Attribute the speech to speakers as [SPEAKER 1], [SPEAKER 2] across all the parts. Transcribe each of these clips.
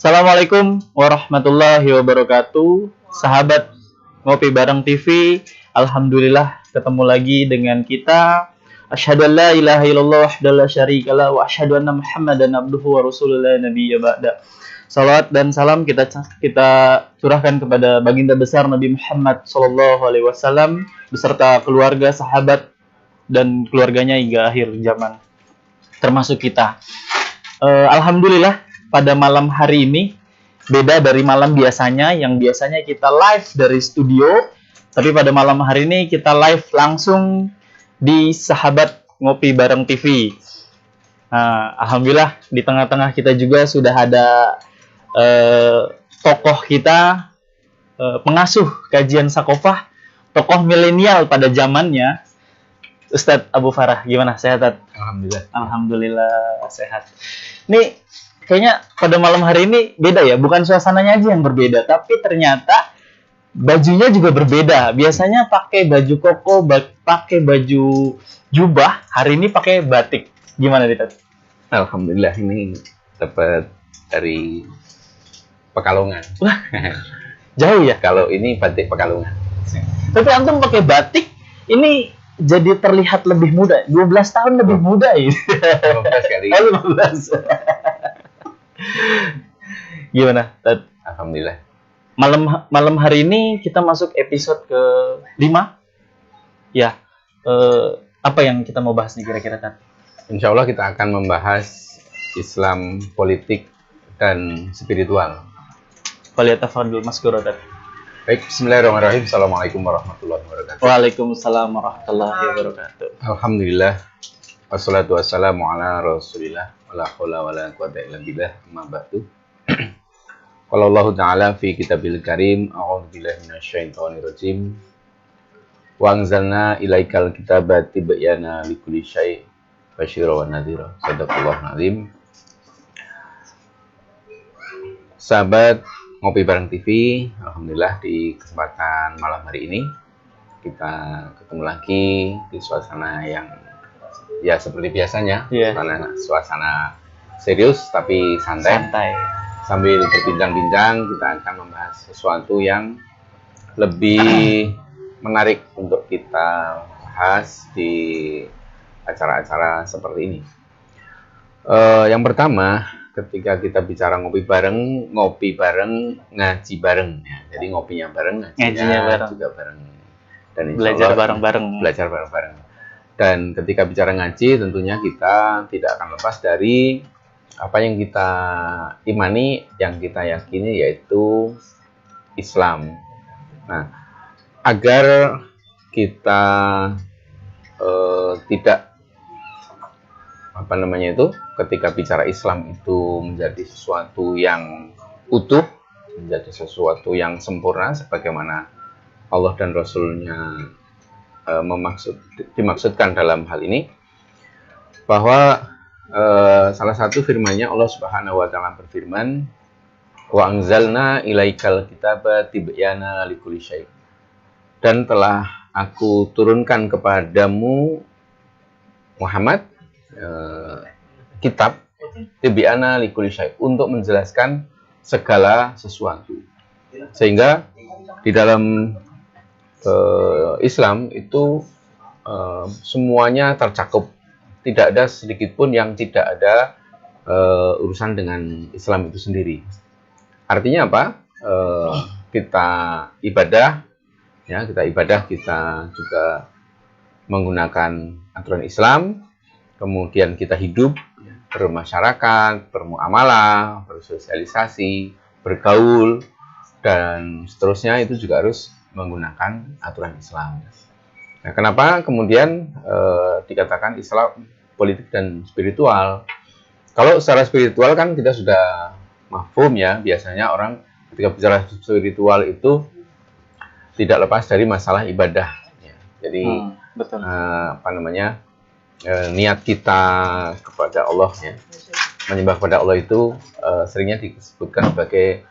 [SPEAKER 1] Assalamualaikum warahmatullahi wabarakatuh. Sahabat Ngopi Bareng TV, alhamdulillah ketemu lagi dengan kita. Asyhadu an la ilaha illallah wahdahu la syarikalah wa asyhadu anna Muhammadan abduhu wa rasuluhu la nabiyya ba'da. Salawat dan salam kita curahkan kepada baginda besar Nabi Muhammad sallallahu alaihi wasallam beserta keluarga, sahabat dan keluarganya hingga akhir zaman. Termasuk kita. Alhamdulillah pada malam hari ini beda dari malam biasanya yang biasanya kita live dari studio, tapi pada malam hari ini kita live langsung di Sahabat Ngopi Bareng TV. Alhamdulillah di tengah-tengah kita juga sudah ada tokoh kita, pengasuh kajian Sakofah, tokoh milenial pada zamannya, Ustadz Abu Farah. Gimana, sehat?
[SPEAKER 2] Alhamdulillah.
[SPEAKER 1] Alhamdulillah sehat. Nih kayaknya pada malam hari ini beda ya, bukan suasananya aja yang berbeda, tapi ternyata bajunya juga berbeda. Biasanya pakai baju koko, pakai baju jubah, hari ini pakai batik. Gimana, Dit?
[SPEAKER 2] Alhamdulillah, ini dapat dari Pekalongan.
[SPEAKER 1] Wah, jauh ya?
[SPEAKER 2] Kalau ini batik Pekalongan.
[SPEAKER 1] Tapi antum pakai batik, ini jadi terlihat lebih muda. 12 tahun lebih muda ini.
[SPEAKER 2] 15 kali.
[SPEAKER 1] 15. Gimana, Tat?
[SPEAKER 2] Alhamdulillah.
[SPEAKER 1] Malam hari ini kita masuk episode ke-5. Ya. Apa yang kita mau bahas nih kira-kira, Tat?
[SPEAKER 2] Insya Allah kita akan membahas Islam, politik, dan spiritual.
[SPEAKER 1] Falyatafadhal mazkura, Tat.
[SPEAKER 2] Baik, bismillahirrahmanirrahim. Assalamualaikum warahmatullahi wabarakatuh.
[SPEAKER 1] Waalaikumsalam warahmatullahi wabarakatuh.
[SPEAKER 2] Alhamdulillah. Wassalatu wassalamu ala rasulillah. Wala haula wala quwwata illa billah. Amma ba'du. Qala Allah Ta'ala fi kitabil karim, a'udzu billahi minasyaitonir rajim. Wa anzalna ilaikal kitaba tibyana likulli syai' basyira wa nadhira. Shadaqallahul azim. Sahabat Ngopi Bareng TV, alhamdulillah di kesempatan malam hari ini kita ketemu lagi di suasana yang ya seperti biasanya, suasana serius tapi santai. Sambil berbincang-bincang kita akan membahas sesuatu yang lebih menarik untuk kita bahas di acara-acara seperti ini. Yang pertama, ketika kita bicara ngopi bareng, ngaji bareng. Ya. Jadi ngopinya bareng, ngajinya bareng. Juga bareng. Dan
[SPEAKER 1] belajar bareng-bareng.
[SPEAKER 2] Belajar bareng-bareng. Dan ketika bicara ngaji, tentunya kita tidak akan lepas dari apa yang kita imani, yang kita yakini, yaitu Islam. Nah, agar kita tidak ketika bicara Islam itu menjadi sesuatu yang utuh, menjadi sesuatu yang sempurna sebagaimana Allah dan Rasul-Nya dimaksudkan dalam hal ini, bahwa salah satu firman-Nya Allah Subhanahu wa taala berfirman, wa anzalna ilaikal kitaba tibyana likulli syai'. Dan telah aku turunkan kepadamu Muhammad kitab tibyana likulli syai', untuk menjelaskan segala sesuatu. Sehingga di dalam Islam itu semuanya tercakup, tidak ada sedikit pun yang tidak ada urusan dengan Islam itu sendiri. Artinya apa? Kita ibadah, kita juga menggunakan aturan Islam. Kemudian kita hidup, bermasyarakat, bermuamalah, bersosialisasi, bergaul, dan seterusnya itu juga harus menggunakan aturan Islam. Nah, kenapa kemudian dikatakan Islam, politik, dan spiritual? Kalau secara spiritual kan kita sudah mafhum ya, biasanya orang ketika bicara spiritual itu tidak lepas dari masalah ibadah. Ya. Jadi
[SPEAKER 1] betul.
[SPEAKER 2] Niat kita kepada Allah, ya, menyembah kepada Allah itu seringnya disebutkan sebagai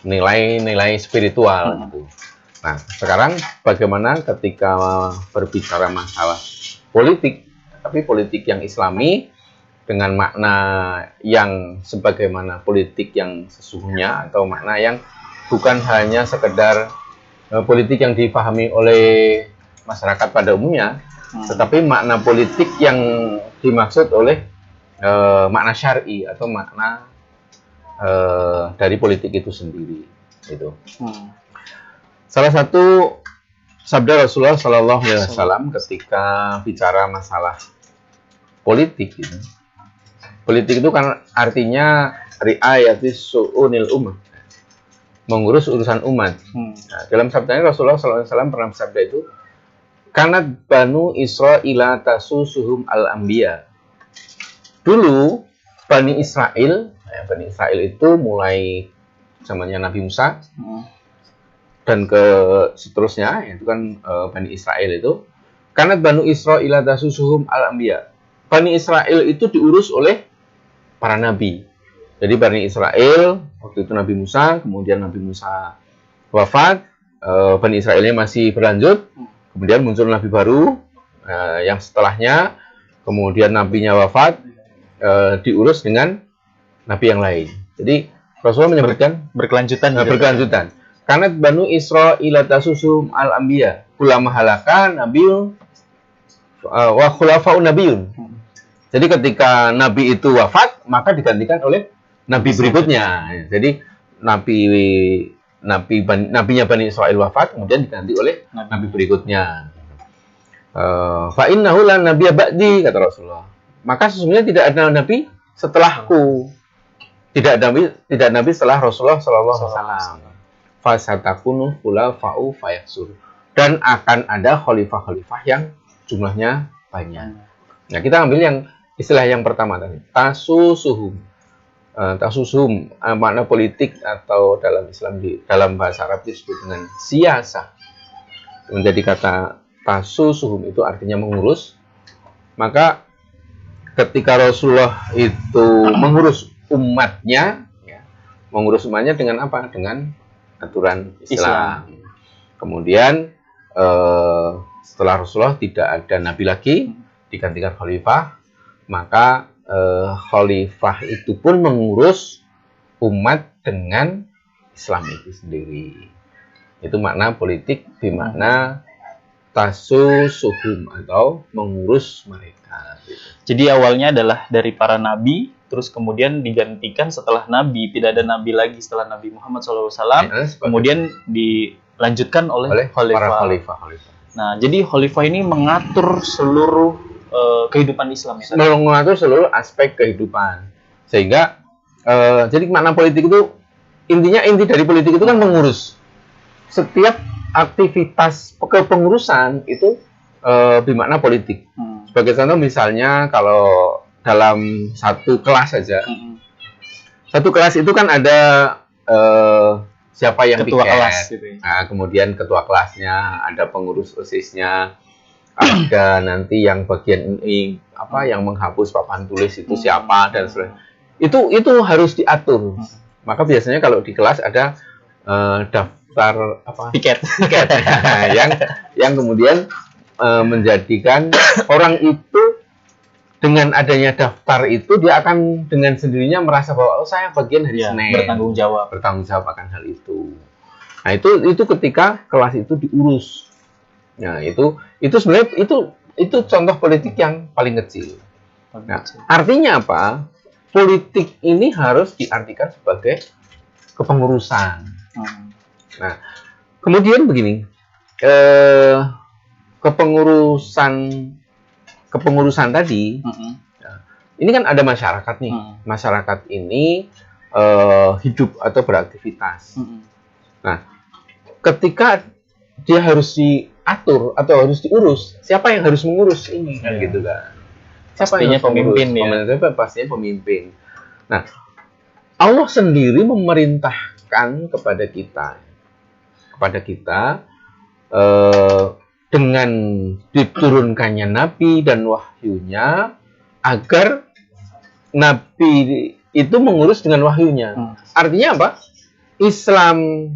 [SPEAKER 2] nilai-nilai spiritual gitu. Nah, sekarang bagaimana ketika berbicara masalah politik, tapi politik yang Islami, dengan makna yang sebagaimana politik yang sesungguhnya, atau makna yang bukan hanya sekedar politik yang dipahami oleh masyarakat pada umumnya, tetapi makna politik yang dimaksud oleh makna syar'i atau makna dari politik itu sendiri. Itu. Salah satu sabda Rasulullah Sallallahu Alaihi Wasallam ketika bicara masalah politik itu. Politik itu kan artinya riayatis su'unil ummah, mengurus urusan umat. Nah, dalam sabdanya Rasulullah Sallallahu Alaihi Wasallam pernah bersabda itu, kanat banu Israila tasusuhum al-anbiya. Dulu Bani Israel itu mulai zamannya Nabi Musa dan ke seterusnya, itu kan Bani Israel itu, kanat banu Israila tasusuhum al-anbiya. Bani Israel itu diurus oleh para nabi. Jadi Bani Israel waktu itu Nabi Musa, kemudian Nabi Musa wafat, Bani Israelnya masih berlanjut, kemudian muncul nabi baru yang setelahnya, kemudian nabinya wafat, diurus dengan nabi yang lain. Jadi Rasulullah menyebutkan berkelanjutan. Karena banu Israila tasusum al-anbiya, ulama halakan nabiun wa khulafa'un nabiyun. Jadi ketika nabi itu wafat, maka digantikan oleh nabi berikutnya. Jadi nabinya Bani Israil wafat, kemudian diganti oleh nabi berikutnya. Fa innahu la nabiyya ba'di, kata Rasulullah. Maka sesungguhnya tidak ada nabi setelahku. Tidak ada nabi setelah Rasulullah sallallahu alaihi wasallam. Fasatakunu khulafa'u fayaksur. Dan akan ada khalifah-khalifah yang jumlahnya banyak. Nah, kita ambil yang istilah yang pertama tadi, tasusuhum. Tasusuhum makna politik atau dalam Islam dalam bahasa Arab disebut dengan siyasah. Menjadi kata tasusuhum itu artinya mengurus. Maka ketika Rasulullah itu mengurus umatnya dengan apa? Dengan aturan Islam. Kemudian setelah Rasulullah tidak ada nabi lagi, digantikan khalifah, maka khalifah itu pun mengurus umat dengan Islam itu sendiri. Itu makna politik, bermakna tasusuhum atau mengurus mereka.
[SPEAKER 1] Jadi awalnya adalah dari para nabi, terus kemudian digantikan setelah nabi, tidak ada nabi lagi setelah Nabi Muhammad SAW, kemudian dilanjutkan oleh
[SPEAKER 2] para khalifah.
[SPEAKER 1] Nah, jadi khalifah ini mengatur seluruh kehidupan Islam ya?
[SPEAKER 2] Mengatur seluruh aspek kehidupan. Sehingga jadi makna politik itu inti dari politik itu kan mengurus. Setiap aktivitas kepengurusan itu bermakna politik. Sebagai contoh misalnya kalau dalam satu kelas saja. Satu kelas itu kan ada siapa yang
[SPEAKER 1] ketua
[SPEAKER 2] piket.
[SPEAKER 1] Kelas gitu ya.
[SPEAKER 2] Nah, kemudian ketua kelasnya, ada pengurus OSIS-nya, ada nanti yang bagian ini yang menghapus papan tulis itu siapa dan sebagainya. Itu harus diatur. Maka biasanya kalau di kelas ada daftar
[SPEAKER 1] piket
[SPEAKER 2] yang kemudian menjadikan orang itu dengan adanya daftar itu dia akan dengan sendirinya merasa bahwa saya bagian dari Senin, bertanggung jawab akan hal itu. Nah, itu ketika kelas itu diurus. Nah, itu sebenarnya itu contoh politik yang paling kecil. Nah, artinya apa? Politik ini harus diartikan sebagai kepengurusan. Nah, kemudian begini, kepengurusan tadi, ini kan ada masyarakat nih. Masyarakat ini hidup atau beraktivitas. Nah, ketika dia harus diatur atau harus diurus, siapa yang harus mengurus ini kan gitu kan? Siapa
[SPEAKER 1] pastinya
[SPEAKER 2] yang
[SPEAKER 1] pemimpin ya?
[SPEAKER 2] Pastinya pemimpin. Nah, Allah sendiri memerintahkan kepada kita dengan diturunkannya nabi dan wahyunya agar nabi itu mengurus dengan wahyunya. Artinya apa? Islam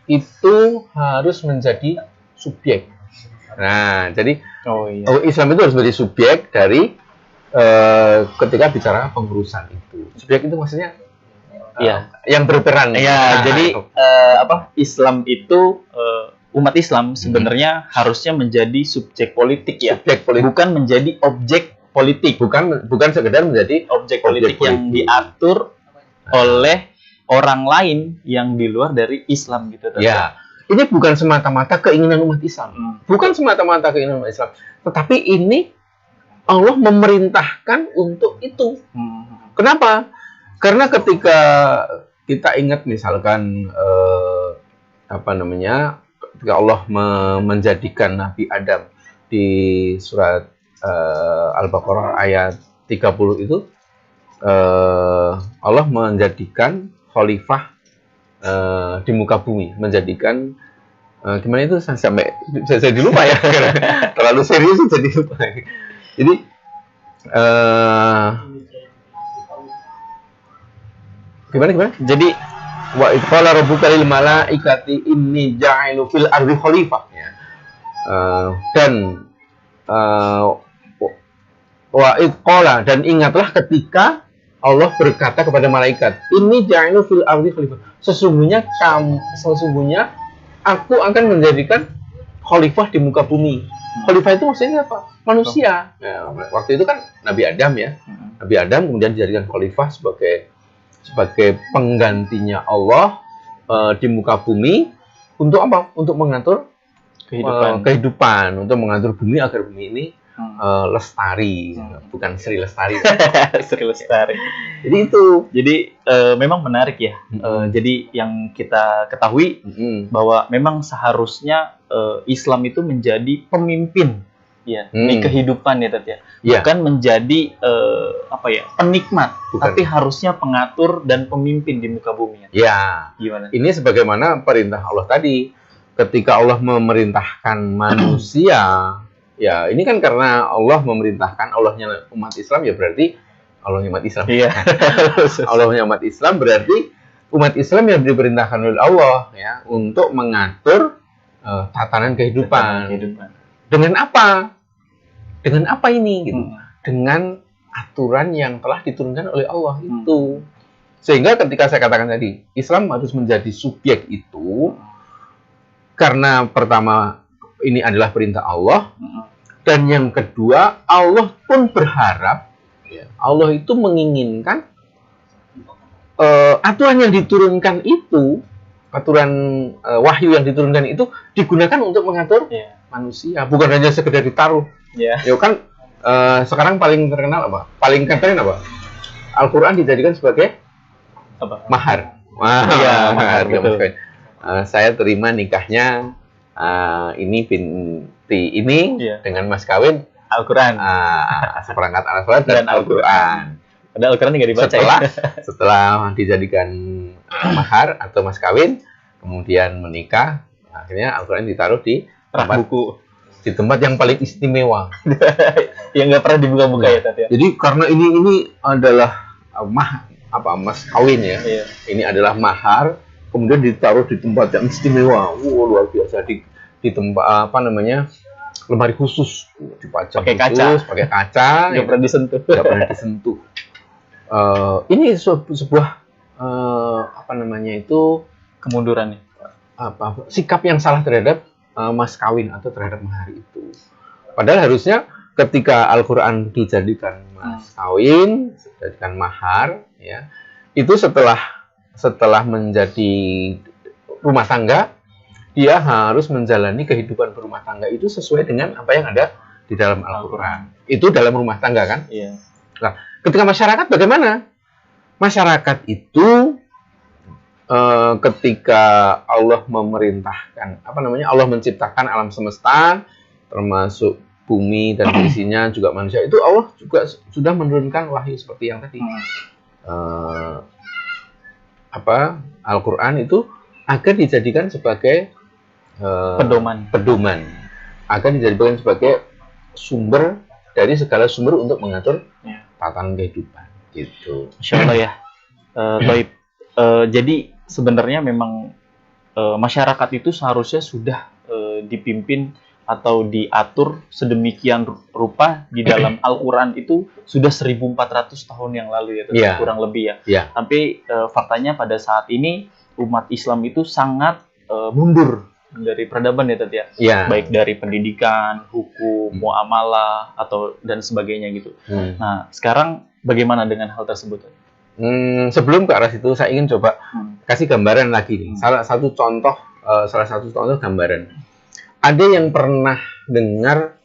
[SPEAKER 2] itu harus menjadi subjek. Nah, jadi Islam itu harus menjadi subjek dari ketika bicara pengurusan itu. Subjek itu maksudnya
[SPEAKER 1] Iya.
[SPEAKER 2] yang berperan.
[SPEAKER 1] Ya, jadi Islam itu umat Islam sebenarnya harusnya menjadi subjek politik ya,
[SPEAKER 2] subjek politik,
[SPEAKER 1] bukan menjadi objek politik,
[SPEAKER 2] bukan sekedar menjadi
[SPEAKER 1] objek politik yang diatur oleh orang lain yang di luar dari Islam gitu.
[SPEAKER 2] Ya, ini bukan semata-mata keinginan umat Islam, bukan semata-mata keinginan umat Islam, tetapi ini Allah memerintahkan untuk itu. Kenapa? Karena ketika kita ingat misalkan ketika Allah menjadikan Nabi Adam di surat Al-Baqarah ayat 30 itu, Allah menjadikan khalifah di muka bumi, menjadikan gimana itu sampai saya lupa ya, terlalu serius jadi lupa. Jadi gimana? Jadi wa qala rabbuka lil malaikati inni ja'ilu fil ardi khalifah, ya. Wa qala, dan ingatlah ketika Allah berkata kepada malaikat, inni ja'ilu fil ardi khalifah, sesungguhnya aku akan menjadikan khalifah di muka bumi. Khalifah itu maksudnya apa? Manusia. Ya, waktu itu kan Nabi Adam ya. Nabi Adam kemudian dijadikan khalifah sebagai penggantinya Allah di muka bumi untuk apa? Untuk mengatur kehidupan, untuk mengatur bumi agar bumi ini lestari, bukan Sri Lestari.
[SPEAKER 1] Sri Lestari.
[SPEAKER 2] Jadi itu.
[SPEAKER 1] Jadi memang menarik ya. Jadi yang kita ketahui bahwa memang seharusnya Islam itu menjadi pemimpin ya di kehidupan ya, Tat, ya. Bukan menjadi penikmat, tapi harusnya pengatur dan pemimpin di muka bumi.
[SPEAKER 2] Ya.
[SPEAKER 1] Gimana?
[SPEAKER 2] Ini sebagaimana perintah Allah tadi, ketika Allah memerintahkan manusia, ya ini kan karena Allah memerintahkan, Allahnya umat Islam, ya berarti Allahnya umat Islam. Iya. Allahnya umat Islam berarti umat Islam yang diperintahkan oleh Allah ya untuk mengatur tatanan kehidupan. Dengan apa? Dengan apa ini? Gitu. Dengan aturan yang telah diturunkan oleh Allah itu. Sehingga ketika saya katakan tadi, Islam harus menjadi subjek itu karena pertama ini adalah perintah Allah, dan yang kedua Allah pun berharap, ya, Allah itu menginginkan aturan yang diturunkan itu, aturan wahyu yang diturunkan itu digunakan untuk mengatur manusia, bukan hanya sekedar ditaruh. Ya kan sekarang paling terkenal apa? Paling keren apa? Al-Quran dijadikan sebagai mahar. Mahar. Saya terima nikahnya ini binti ini dengan mas kawin Al-Quran, seperangkat alat sholat dan Al-Quran.
[SPEAKER 1] Padahal Al-Quran nggak dibaca
[SPEAKER 2] setelah dijadikan mahar atau mas kawin, kemudian menikah, akhirnya Al-Quran ditaruh di tempat buku, di tempat yang paling istimewa,
[SPEAKER 1] yang nggak pernah dibuka-buka ya, Tat, ya.
[SPEAKER 2] Jadi karena ini adalah mas kawin ya, ini adalah mahar, kemudian ditaruh di tempat yang istimewa, luar biasa, di tempat lemari khusus, dipajang pakai kaca,
[SPEAKER 1] nggak pernah
[SPEAKER 2] disentuh. Ini sebuah
[SPEAKER 1] kemunduran ya,
[SPEAKER 2] sikap yang salah terhadap mas kawin atau terhadap mahar itu. Padahal harusnya ketika Al-Quran dijadikan mas kawin, dijadikan mahar, ya, itu setelah menjadi rumah tangga, dia harus menjalani kehidupan berumah tangga itu sesuai dengan apa yang ada di dalam Al-Quran. Itu dalam rumah tangga kan?
[SPEAKER 1] Iya.
[SPEAKER 2] Nah, ketika masyarakat bagaimana? Masyarakat itu ketika Allah memerintahkan, Allah menciptakan alam semesta, termasuk bumi dan isinya juga manusia, itu Allah juga sudah menurunkan wahyu seperti yang tadi. Al-Quran itu agar dijadikan sebagai pedoman, agar dijadikan sebagai sumber dari segala sumber untuk mengatur tatanan kehidupan. Gitu.
[SPEAKER 1] Insya Allah ya. Baik. Jadi sebenarnya memang masyarakat itu seharusnya sudah dipimpin atau diatur sedemikian rupa di dalam Al-Quran itu sudah 1400 tahun yang lalu ya,
[SPEAKER 2] Iya.
[SPEAKER 1] kurang lebih ya.
[SPEAKER 2] Iya.
[SPEAKER 1] Tapi faktanya pada saat ini umat Islam itu sangat mundur dari peradaban ya, Tat ya.
[SPEAKER 2] Iya.
[SPEAKER 1] Baik dari pendidikan, hukum, muamalah atau dan sebagainya gitu. Nah, sekarang bagaimana dengan hal tersebut?
[SPEAKER 2] Sebelum ke arah situ, saya ingin coba kasih gambaran lagi nih. Salah satu contoh gambaran. Ada yang pernah dengar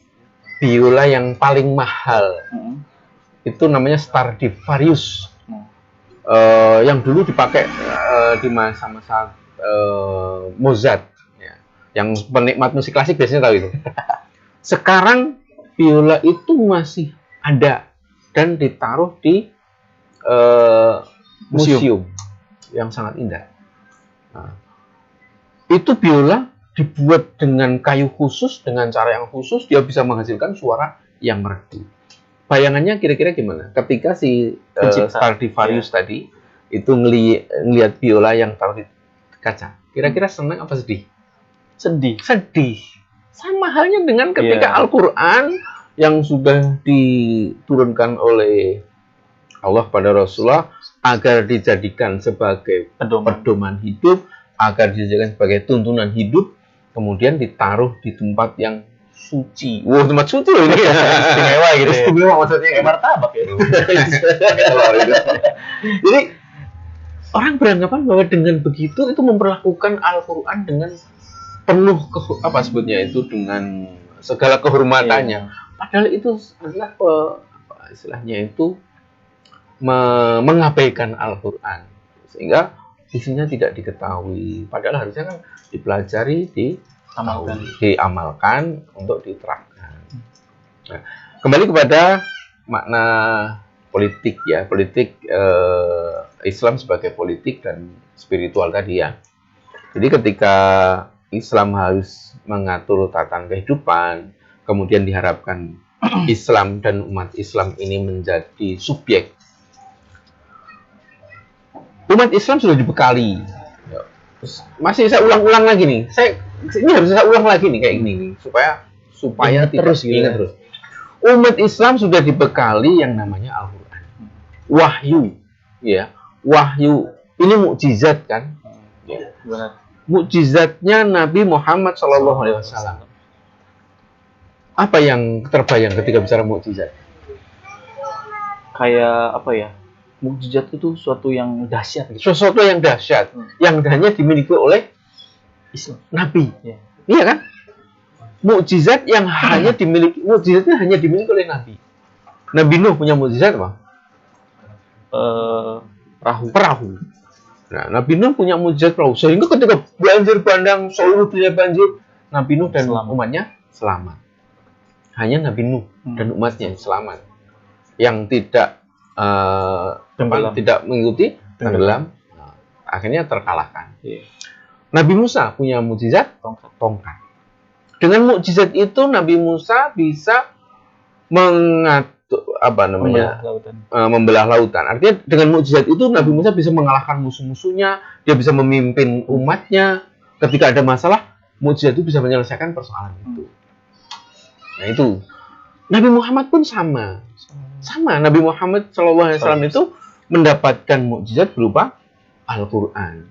[SPEAKER 2] biola yang paling mahal? Itu namanya Stradivarius. Yang dulu dipakai di masa-masa Mozart. Ya. Yang penikmat musik klasik biasanya tahu itu. Sekarang biola itu masih ada dan ditaruh di museum yang sangat indah. Nah, itu biola dibuat dengan kayu khusus, dengan cara yang khusus, dia bisa menghasilkan suara yang merdu. Bayangannya kira-kira gimana? Ketika si Stradivarius tadi itu ngelihat biola yang taruh di kaca, kira-kira senang apa sedih?
[SPEAKER 1] Sedih.
[SPEAKER 2] Sama halnya dengan ketika Al-Quran yang sudah diturunkan oleh Allah pada Rasulullah agar dijadikan sebagai pedoman hidup, agar dijadikan sebagai tuntunan hidup, kemudian ditaruh di tempat yang suci. Wah, tempat suci loh ini.
[SPEAKER 1] Istimewa gitu ya.
[SPEAKER 2] Istimewa maksudnya kayak
[SPEAKER 1] martabak ya.
[SPEAKER 2] Jadi orang beranggapan bahwa dengan begitu itu memperlakukan Al-Quran dengan penuh dengan segala kehormatannya. Padahal itu adalah istilahnya itu mengabaikan Al-Quran, sehingga isinya tidak diketahui. Padahal harusnya kan dipelajari, diamalkan untuk diterapkan. Nah, kembali kepada makna politik ya, politik Islam sebagai politik dan spiritual tadi ya. Jadi ketika Islam harus mengatur tatanan kehidupan, kemudian diharapkan Islam dan umat Islam ini menjadi subjek. Umat Islam sudah dibekali. Masih saya ulang-ulang lagi nih. Ini harus saya ulang lagi nih kayak gini nih, supaya
[SPEAKER 1] terus
[SPEAKER 2] ingat terus. Umat Islam sudah dibekali yang namanya Al-Quran. Wahyu, ya. Wahyu ini mukjizat kan? Ya.
[SPEAKER 1] Benar.
[SPEAKER 2] Mukjizatnya Nabi Muhammad SAW. Apa yang terbayang ketika bicara mukjizat?
[SPEAKER 1] Kayak apa ya? Mukjizat itu suatu yang dahsyat gitu.
[SPEAKER 2] Sesuatu yang dahsyat, yang hanya dimiliki oleh
[SPEAKER 1] Islam.
[SPEAKER 2] Nabi.
[SPEAKER 1] Ya.
[SPEAKER 2] Iya kan? Mukjizat yang mukjizatnya hanya dimiliki oleh Nabi. Nabi Nuh punya mukjizat apa? Perahu. Nah, Nabi Nuh punya mukjizat perahu. Sehingga ketika banjir bandang, seluruh dunia banjir, Nabi Nuh dan umatnya selamat. Hanya Nabi Nuh dan umatnya yang selamat. Yang tidak mengikuti tenggelam, akhirnya terkalahkan.
[SPEAKER 1] Yeah.
[SPEAKER 2] Nabi Musa punya mukjizat tongkat. Dengan mukjizat itu Nabi Musa bisa membelah lautan. Artinya dengan mukjizat itu Nabi Musa bisa mengalahkan musuh-musuhnya, dia bisa memimpin umatnya. Ketika ada masalah, mukjizat itu bisa menyelesaikan persoalan itu. Nah itu. Nabi Muhammad pun sama. Nabi Muhammad SAW itu mendapatkan mukjizat berupa Al-Quran.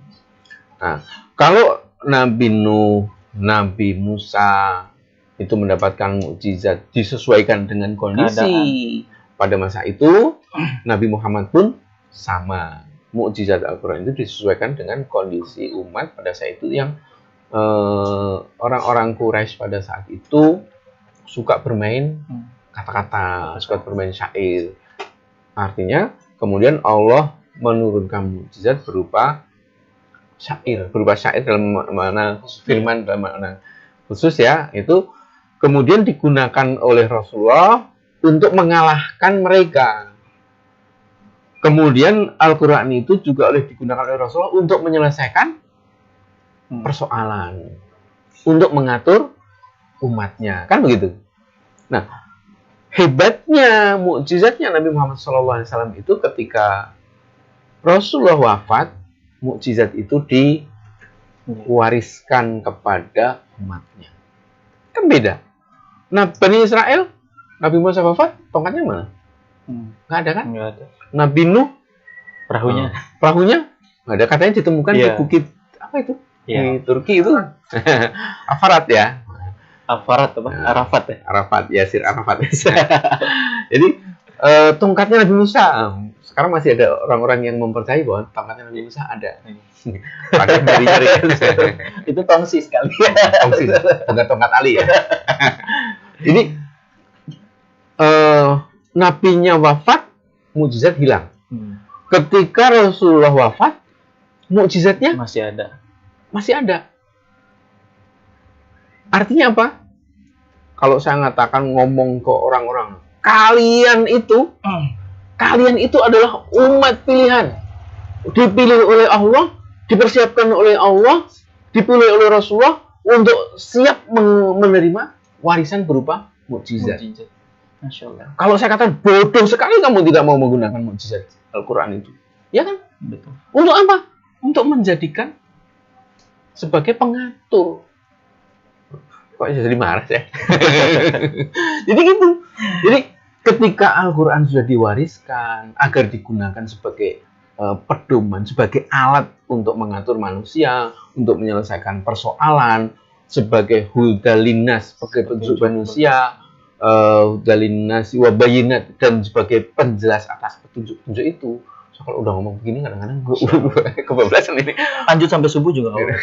[SPEAKER 2] Nah, kalau Nabi Nuh, Nabi Musa itu mendapatkan mukjizat disesuaikan dengan kondisi pada masa itu, Nabi Muhammad pun sama. Mukjizat Al-Quran itu disesuaikan dengan kondisi umat pada saat itu yang orang-orang Quraisy pada saat itu suka bermain kata-kata, suka bermain syair. Artinya, kemudian Allah menurunkan mukjizat berupa syair dalam makna firman, dalam makna khusus ya, itu kemudian digunakan oleh Rasulullah untuk mengalahkan mereka. Kemudian Al-Quran itu juga digunakan oleh Rasulullah untuk menyelesaikan persoalan, untuk mengatur umatnya, kan begitu. Nah, hebatnya, mukjizatnya Nabi Muhammad SAW itu ketika Rasulullah wafat, mukjizat itu diwariskan kepada umatnya. Kan beda. Nah, Bani Israel, Nabi Musa wafat, tongkatnya mana? Nggak ada kan?
[SPEAKER 1] Nggak ada.
[SPEAKER 2] Nabi Nuh,
[SPEAKER 1] Perahunya.
[SPEAKER 2] perahunya nggak ada, katanya ditemukan di
[SPEAKER 1] Iya.
[SPEAKER 2] bukit apa itu?
[SPEAKER 1] Iya.
[SPEAKER 2] Di Turki itu. Afarat ya.
[SPEAKER 1] Afarat apa?
[SPEAKER 2] Nah.
[SPEAKER 1] Arafat ya.
[SPEAKER 2] Arafat, Yasir Arafat. Jadi tongkatnya Nabi Musa. Sekarang masih ada orang-orang yang mempercayai bahwa tongkatnya Nabi Musa ada. Padahal dari
[SPEAKER 1] Itu tongsi sekali.
[SPEAKER 2] tongsis, bukan tongkat Ali ya. Jadi nabinya wafat, mukjizat hilang. Ketika Rasulullah wafat, mukjizatnya
[SPEAKER 1] Masih ada.
[SPEAKER 2] masih ada. Artinya apa? Kalau saya ngatakan ngomong ke orang-orang, kalian itu adalah umat pilihan. Dipilih oleh Allah, dipersiapkan oleh Allah, dipilih oleh Rasulullah untuk siap menerima warisan berupa mukjizat.
[SPEAKER 1] Masya Allah.
[SPEAKER 2] Kalau saya katakan bodoh sekali kamu tidak mau menggunakan mukjizat Al-Quran itu, ya kan?
[SPEAKER 1] Betul.
[SPEAKER 2] Untuk apa? Untuk menjadikan sebagai pengatur. Kok jadi marah ya? Jadi gitu. Jadi ketika Al-Quran sudah diwariskan agar digunakan sebagai pedoman, sebagai alat untuk mengatur manusia, untuk menyelesaikan persoalan, sebagai hudalinas, sebagai petunjuk manusia, hudalinas wabayinat, dan sebagai penjelas atas petunjuk-petunjuk itu. So, kalau udah ngomong begini kadang-kadang gue kebablasan ini.
[SPEAKER 1] Lanjut sampai subuh juga nggak apa-apa.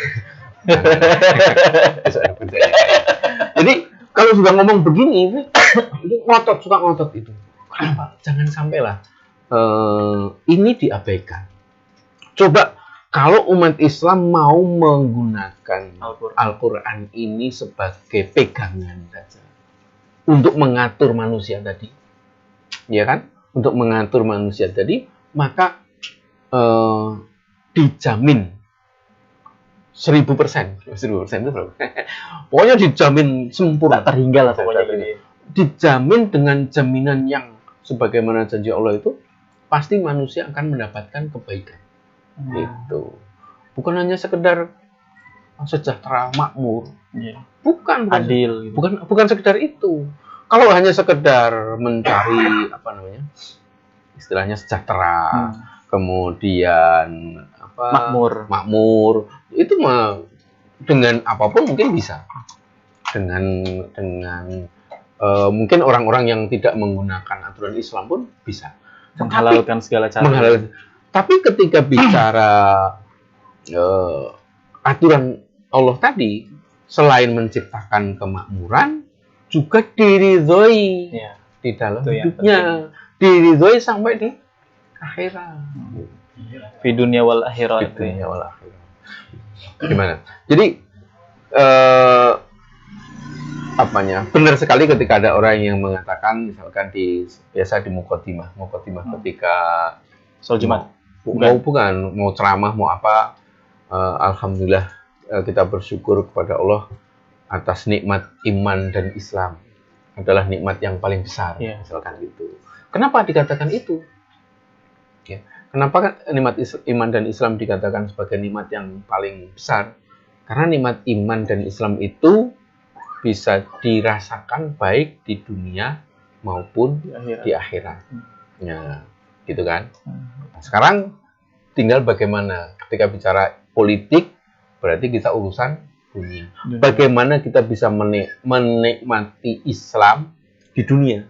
[SPEAKER 2] Jadi kalau sudah ngomong begini, itu suka ngotot itu. Kenapa? Jangan sampailah ini diabaikan. Coba kalau umat Islam mau menggunakan Al-Quran ini sebagai pegangan saja untuk mengatur manusia tadi, ya kan? Untuk mengatur manusia tadi, maka dijamin 1000%. 1000% itu berapa? Pokoknya dijamin sempurna.
[SPEAKER 1] Tak terhingga lah pokoknya.
[SPEAKER 2] Dijamin dengan jaminan yang sebagaimana janji Allah itu, pasti manusia akan mendapatkan kebaikan. Itu bukan hanya sekedar sejahtera makmur, bukan
[SPEAKER 1] adil, gitu.
[SPEAKER 2] bukan sekedar itu. Kalau hanya sekedar mencari apa namanya, istilahnya sejahtera, kemudian apa, makmur, itu mah dengan apapun mungkin bisa. Dengan mungkin orang-orang yang tidak menggunakan aturan Islam pun bisa
[SPEAKER 1] menghalalkan segala cara.
[SPEAKER 2] Tapi ketika bicara aturan Allah tadi, selain menciptakan kemakmuran, juga diridhoi di dalam hidupnya, diridhoi sampai di akhirat.
[SPEAKER 1] Di dunia wal akhirat.
[SPEAKER 2] Gimana? Jadi benar sekali ketika ada orang yang mengatakan, misalkan biasa di mukotimah ketika
[SPEAKER 1] sholat Jumat,
[SPEAKER 2] mau ceramah, mau apa, alhamdulillah kita bersyukur kepada Allah atas nikmat iman dan Islam, adalah nikmat yang paling besar, misalkan gitu. Kenapa dikatakan itu? Ya. Kenapa nikmat iman dan Islam dikatakan sebagai nikmat yang paling besar? Karena nikmat iman dan Islam itu bisa dirasakan baik di dunia maupun di akhirat. Ya, gitu kan? Nah, sekarang tinggal bagaimana ketika bicara politik, berarti kita urusan dunia. Bagaimana kita bisa menikmati Islam di dunia?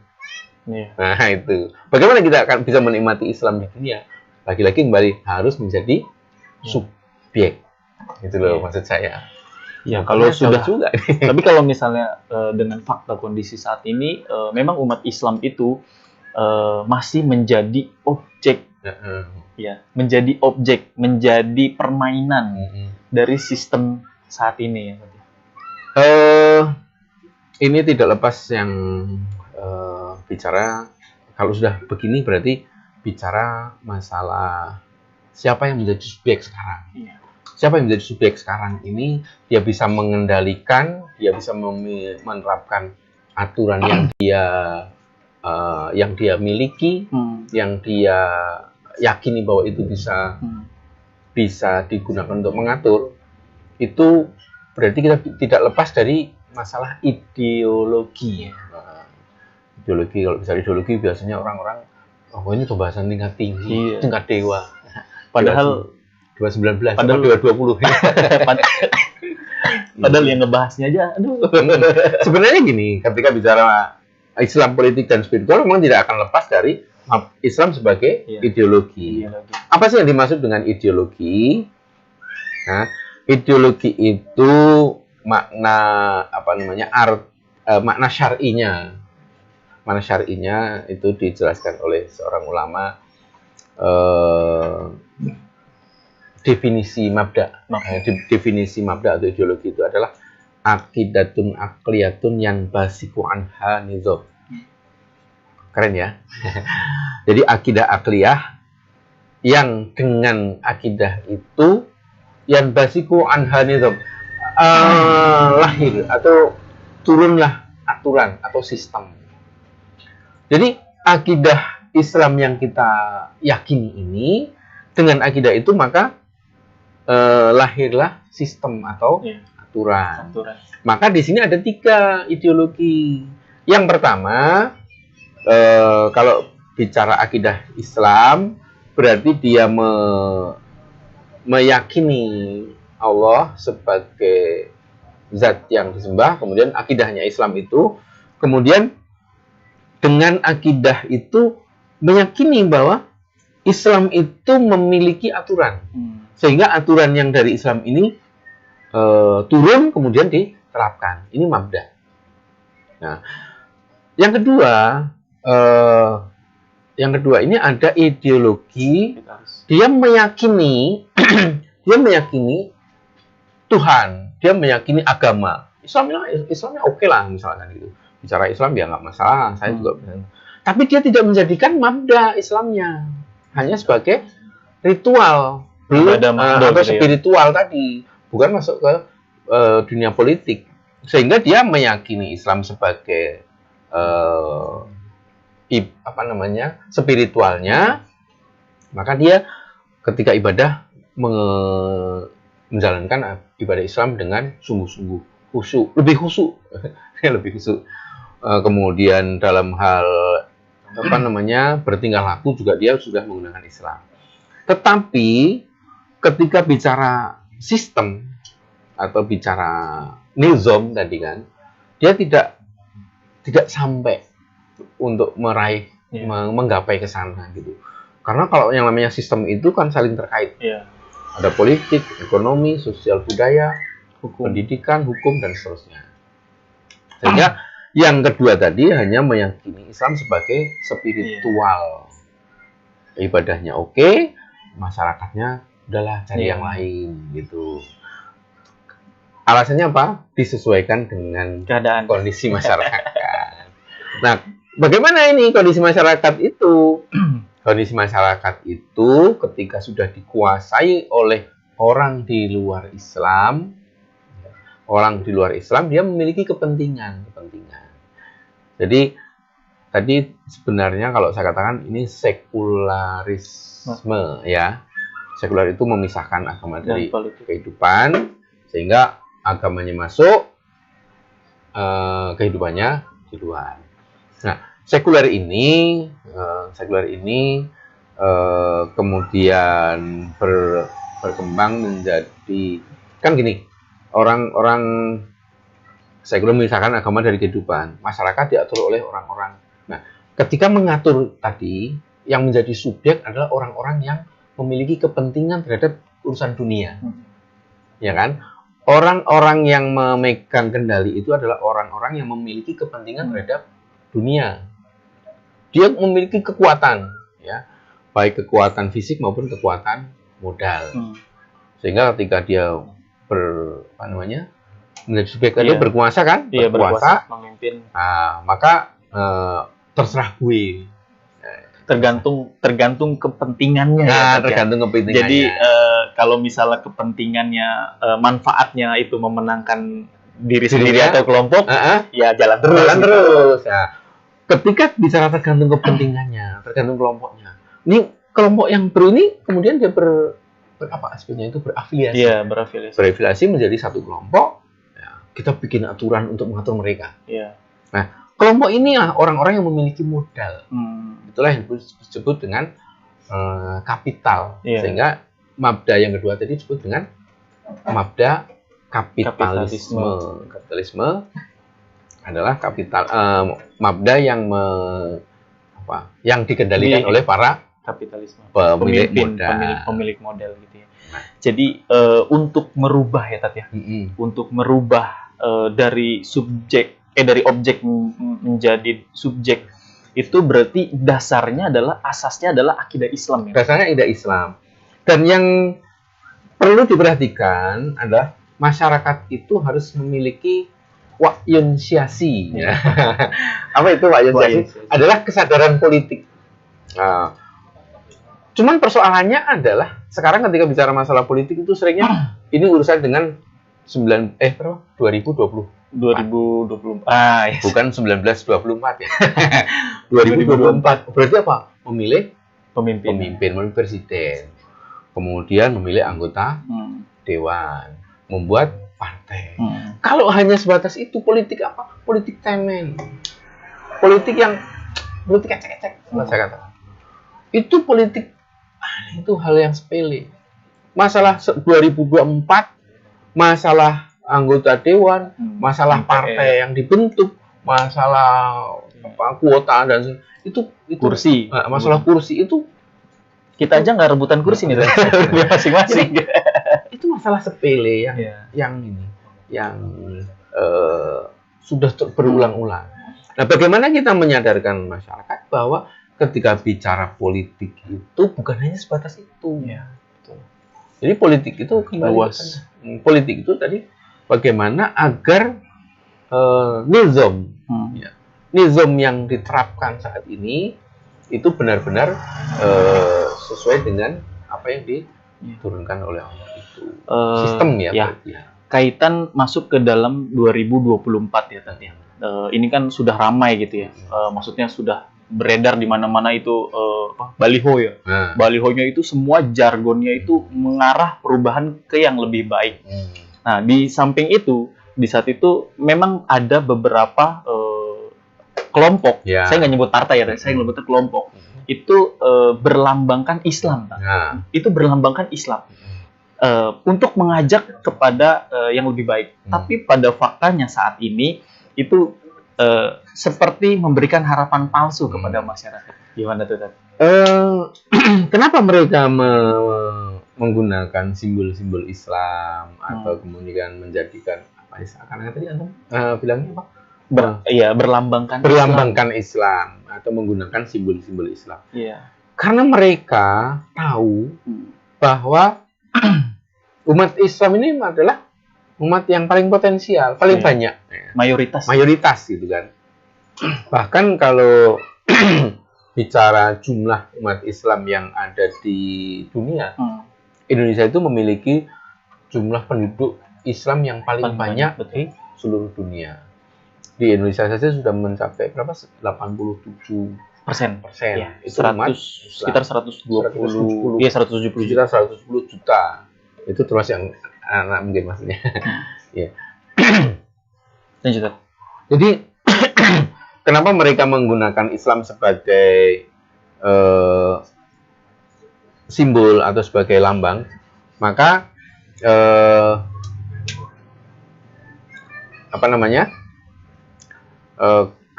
[SPEAKER 2] Nah, itu. Bagaimana kita akan bisa menikmati Islam di dunia? Lagi-lagi kembali harus menjadi subjek. Itu loh maksud saya.
[SPEAKER 1] Ya, kalau sudah juga. Tapi kalau misalnya dengan fakta kondisi saat ini, memang umat Islam itu masih menjadi objek, menjadi objek, menjadi permainan dari sistem saat ini.
[SPEAKER 2] Ini tidak lepas yang bicara, kalau sudah begini berarti bicara masalah siapa yang menjadi subjek sekarang. Siapa yang menjadi subjek sekarang ini, dia bisa mengendalikan, dia bisa menerapkan aturan yang dia miliki, yang dia yakini bahwa itu bisa digunakan untuk mengatur. Itu berarti kita tidak lepas dari masalah ideologi. Nah, ideologi, kalau bicara ideologi biasanya orang-orang, oh ini pembahasan tingkat tinggi,
[SPEAKER 1] Iya.
[SPEAKER 2] tingkat dewa.
[SPEAKER 1] Padahal
[SPEAKER 2] 2019,
[SPEAKER 1] padahal-
[SPEAKER 2] 2020.
[SPEAKER 1] Padahal yang ngebahasnya aja, aduh.
[SPEAKER 2] Sebenarnya gini, ketika bicara Islam politik dan spiritual memang tidak akan lepas dari Islam sebagai
[SPEAKER 1] Iya.
[SPEAKER 2] ideologi.
[SPEAKER 1] Ideologi.
[SPEAKER 2] Apa sih yang dimaksud dengan ideologi? Nah, ideologi itu makna apa namanya makna syar'inya. Makna syar'inya itu dijelaskan oleh seorang ulama, definisi mabda. Definisi mabda atau ideologi itu adalah aqidatun aqliyatun yang basiku anha nizam. Keren ya. Jadi akidah akliyah yang dengan akidah itu yang basiku anha nizam, lahir atau turunlah aturan atau sistem. Jadi akidah Islam yang kita yakini ini, dengan akidah itu maka lahirlah sistem atau
[SPEAKER 1] Iya.
[SPEAKER 2] aturan.
[SPEAKER 1] Aturan.
[SPEAKER 2] Maka di sini ada 3 ideologi. Yang pertama, kalau bicara akidah Islam, berarti dia meyakini Allah sebagai zat yang disembah. Kemudian akidahnya Islam itu, kemudian dengan akidah itu meyakini bahwa Islam itu memiliki aturan, sehingga aturan yang dari Islam ini turun kemudian diterapkan. Ini mabda. Nah, yang kedua ini ada ideologi. Dia meyakini Tuhan, dia meyakini agama. Islamnya oke lah misalkan gitu. Bicara Islam ya nggak masalah, saya juga. Tapi dia tidak menjadikan mabda Islamnya, hanya sebagai ritual, belum atau spiritual tadi, bukan masuk ke dunia politik. Sehingga dia meyakini Islam sebagai spiritualnya, maka dia ketika ibadah menjalankan ibadah Islam dengan sungguh-sungguh, khusyuk, lebih khusyuk. Kemudian dalam hal bertingkah laku juga dia sudah menggunakan Islam. Tetapi ketika bicara sistem atau bicara nizam tadi kan, dia tidak sampai untuk meraih menggapai ke sana gitu. Karena kalau yang namanya sistem itu kan saling terkait. Ada politik, ekonomi, sosial, budaya, pendidikan, hukum dan seterusnya. Sehingga yang kedua tadi hanya meyakini Islam sebagai spiritual. Ibadahnya oke, masyarakatnya udahlah cari yang lain gitu. Alasannya apa? Disesuaikan dengan
[SPEAKER 1] keadaan
[SPEAKER 2] kondisi masyarakat. Nah, bagaimana ini kondisi masyarakat itu? Kondisi masyarakat itu ketika sudah dikuasai oleh orang di luar Islam, dia memiliki kepentingan. Jadi tadi sebenarnya kalau saya katakan ini sekularisme ya. Sekular itu memisahkan agama dari kehidupan, sehingga agamanya masuk, kehidupannya di luar. Nah, sekuler ini kemudian berkembang menjadi, kan gini, orang sekuler memisahkan agama dari kehidupan, masyarakat diatur oleh orang-orang. Nah, ketika mengatur tadi, yang menjadi subjek adalah orang-orang yang memiliki kepentingan terhadap urusan dunia, ya kan? Orang-orang yang memegang kendali itu adalah orang-orang yang memiliki kepentingan terhadap dunia. Dia memiliki kekuatan, ya, baik kekuatan fisik maupun kekuatan modal. Sehingga ketika dia menjadi subjek tadi, berkuasa kan? Berkuasa,
[SPEAKER 1] memimpin.
[SPEAKER 2] Nah, maka terserah gue.
[SPEAKER 1] Tergantung kepentingannya.
[SPEAKER 2] Tergantung kepentingannya.
[SPEAKER 1] Jadi kalau misalnya kepentingannya, manfaatnya itu memenangkan diri sendiri atau kelompok, ya jalan terus.
[SPEAKER 2] Nah, ketika bicara tergantung kepentingannya, tergantung kelompoknya. Ini kelompok yang ini kemudian dia berafiliasi.
[SPEAKER 1] Iya, berafiliasi
[SPEAKER 2] menjadi satu kelompok. Ya, kita bikin aturan untuk mengatur mereka.
[SPEAKER 1] Iya.
[SPEAKER 2] Nah, kelompok inilah orang-orang yang memiliki modal. Itulah yang disebut dengan kapital.
[SPEAKER 1] Iya.
[SPEAKER 2] Sehingga mabda yang kedua tadi disebut dengan mabda kapitalisme. Kapitalisme adalah mabda yang yang dikendalikan oleh para
[SPEAKER 1] pemilik modal gitu ya. Jadi untuk merubah ya Tat ya. Untuk merubah dari objek menjadi subjek itu berarti asasnya adalah akidah Islam ya.
[SPEAKER 2] Dasarnya akidah Islam. Dan yang perlu diperhatikan adalah masyarakat itu harus memiliki wa'yun syasi. Ya. Apa itu wa'yun syasi? Adalah kesadaran politik. Nah, cuman persoalannya adalah sekarang ketika bicara masalah politik itu seringnya ini urusan dengan 2020.
[SPEAKER 1] 2020. Yes.
[SPEAKER 2] Bukan 1924 ya. 2024. Berarti apa? Memilih pemimpin presiden. Kemudian memilih anggota dewan, membuat partai. Kalau hanya sebatas itu politik apa? Politik cemen. Politik ecek-ecek. Saya kata. Itu politik itu hal yang sepele. Masalah 2024, masalah anggota dewan, masalah partai yang dibentuk, masalah kuota dan itu
[SPEAKER 1] kursi.
[SPEAKER 2] Masalah kursi itu
[SPEAKER 1] kita aja nggak rebutan kursi nih masing-masing.
[SPEAKER 2] Itu masalah sepele yang sudah berulang-ulang. Nah, bagaimana kita menyadarkan masyarakat bahwa ketika bicara politik itu bukan hanya sebatas itu. Ya, betul. Jadi politik itu luas. Politik itu tadi bagaimana agar nizam yang diterapkan saat ini itu benar-benar sesuai dengan apa yang diturunkan oleh Allah itu. Sistem ya. Kaitan
[SPEAKER 1] masuk ke dalam 2024 ya tadi. Ini kan sudah ramai gitu ya. Maksudnya sudah beredar di mana-mana itu baliho ya. Balihonya itu semua jargonnya itu mengarah perubahan ke yang lebih baik. Nah, di samping itu, di saat itu memang ada beberapa kelompok. Saya nggak nyebut partai ya, saya nyebutnya kelompok. Itu berlambangkan Islam. Itu berlambangkan Islam. Untuk mengajak kepada yang lebih baik. Tapi pada faktanya saat ini itu seperti memberikan harapan palsu kepada masyarakat. Gimana tuh, Tat?
[SPEAKER 2] Kenapa mereka menggunakan simbol-simbol Islam atau kemudian menjadikan apa karena tadi Antum bilangnya apa? Berlambangkan Islam atau menggunakan simbol-simbol Islam.
[SPEAKER 1] Iya.
[SPEAKER 2] Karena mereka tahu bahwa umat Islam ini adalah umat yang paling potensial, paling banyak. Mayoritas gitu kan. Bahkan kalau bicara jumlah umat Islam yang ada di dunia, Indonesia itu memiliki jumlah penduduk Islam yang paling banyak di seluruh dunia. Di Indonesia saja sudah mencapai berapa? 87%.
[SPEAKER 1] Ya,
[SPEAKER 2] itu
[SPEAKER 1] sekitar 120. Iya, 170 juta.
[SPEAKER 2] 110 juta. Itu terus yang anak mungkin maksudnya. Ya.
[SPEAKER 1] Lanjut.
[SPEAKER 2] Jadi kenapa mereka menggunakan Islam sebagai simbol atau sebagai lambang? Maka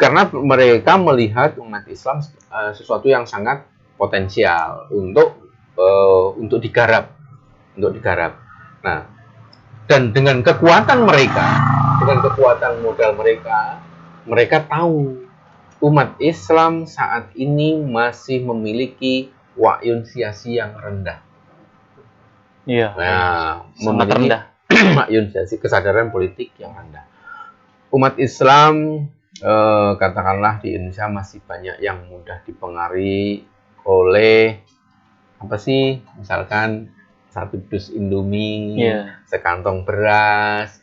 [SPEAKER 2] karena mereka melihat umat Islam sesuatu yang sangat potensial untuk digarap. Nah, dan dengan kekuatan mereka, dengan kekuatan modal mereka tahu umat Islam saat ini masih memiliki wa'yun siyasi yang rendah.
[SPEAKER 1] Iya.
[SPEAKER 2] Nah,
[SPEAKER 1] sangat rendah.
[SPEAKER 2] Wa'yun siyasi, kesadaran politik yang rendah. Umat Islam katakanlah di Indonesia masih banyak yang mudah dipengaruhi oleh apa sih? Misalkan satu dus Indomie, sekantong beras,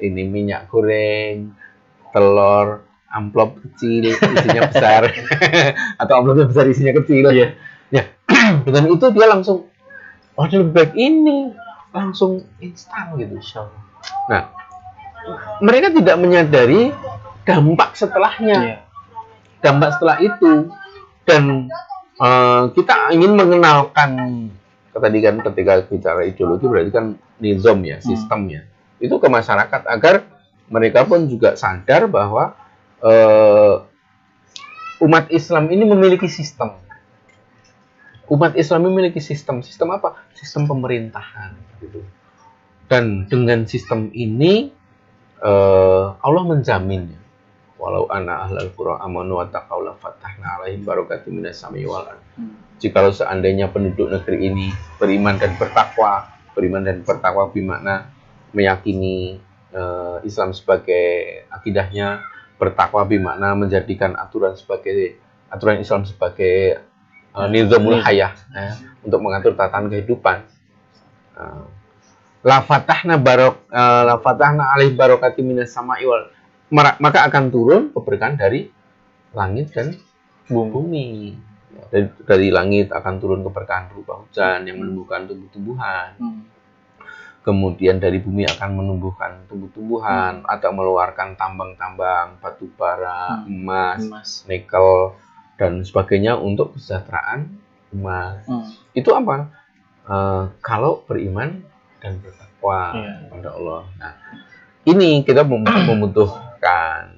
[SPEAKER 2] ini minyak goreng, telur, amplop kecil, isinya besar, atau amplopnya besar, isinya kecil. Ya, dengan itu dia langsung, lebih baik ini, langsung instan gitu. Nah, mereka tidak menyadari dampak setelahnya,
[SPEAKER 1] Iya.
[SPEAKER 2] dampak setelah itu. Dan kita ingin mengenalkan, tadi kan ketika bicara ideologi berarti kan nizam ya, sistemnya itu ke masyarakat agar mereka pun juga sadar bahwa umat Islam ini memiliki sistem. Umat Islam memiliki sistem. Sistem apa? Sistem pemerintahan gitu. Dan dengan sistem ini Allah menjaminnya. Walau anna ahlal qura amanu wa taqaw la fatahna 'alaihim barakatim minas sama'i wal ardh. Jikalau seandainya penduduk negeri ini beriman dan bertakwa bermakna meyakini Islam sebagai akidahnya, bertakwa bermakna menjadikan aturan Islam sebagai nizamul hayah, untuk mengatur tatanan kehidupan. La fatahna 'alaihim barakatim minas sama'i wal ardh. Maka akan turun keberkahan dari langit dan bumi. Dari langit akan turun keberkahan berupa hujan yang menumbuhkan tumbuh-tumbuhan. Kemudian dari bumi akan menumbuhkan tumbuh-tumbuhan atau mengeluarkan tambang-tambang batu bara, emas, nikel dan sebagainya untuk kesejahteraan umat. Itu apa? Kalau beriman dan bertakwa kepada Allah. Nah, ini kita membutuhkan